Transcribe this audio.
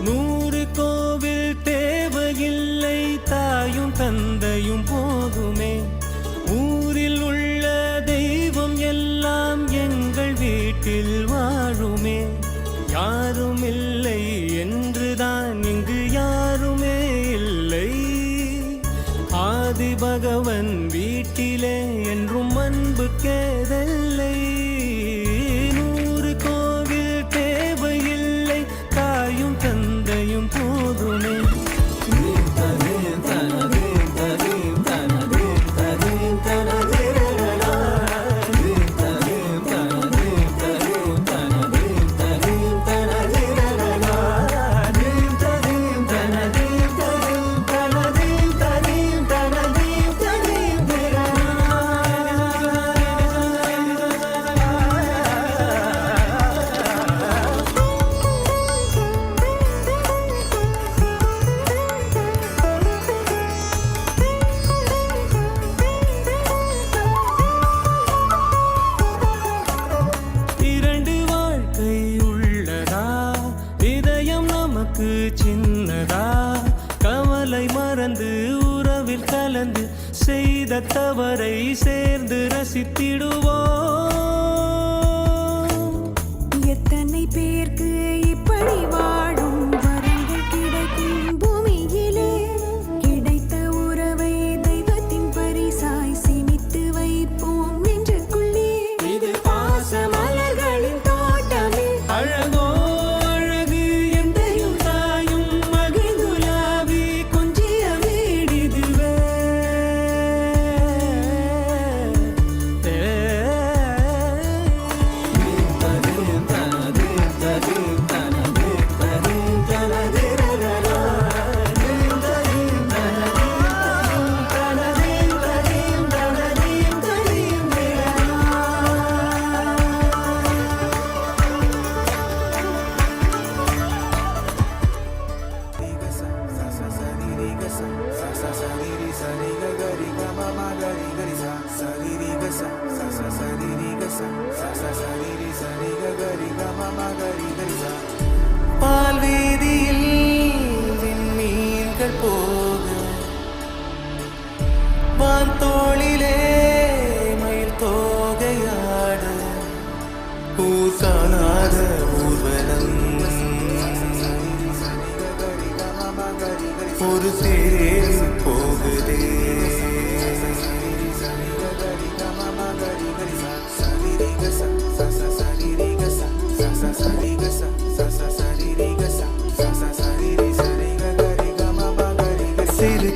100 கோவில் தேவையில்லை, தாயும் தந்தையும் போதுமே. ஊரில் உள்ள தெய்வம் எல்லாம் எங்கள் வீட்டில் வாழுமே. யாரும் இல்லை என்றுதான் இங்கு யாருமே இல்லை. ஆதி பகவன் வீட்டிலே என்றும் அன்பு கேதல்லை. 100 கோவில் தேவையில்லை, தாயும் தந்தையும் போதுமே. சின்னதா கவலை மறந்து உறவில் கலந்து செய்த தவறை சேர்ந்து ரசித்திடுவோம். எத்தனை பேருக்கு இப்படி வாழும் வரங்கள் கிடைக்கும் பூமியிலே. கிடைத்த உறவை தெய்வத்தின் பரிசாய் சேமித்து வைப்போம் நெஞ்சுக்குள்ளே. இது பாச மலர்களின் தோட்டமே. அழகோ பால்வீதியில் விண்மீன்கள் போக, வான்தோளிலே மயில் தோகையாட, ஊர் காணாத ஊர்வலம் ஒரு தேர் போகுதே. சிறு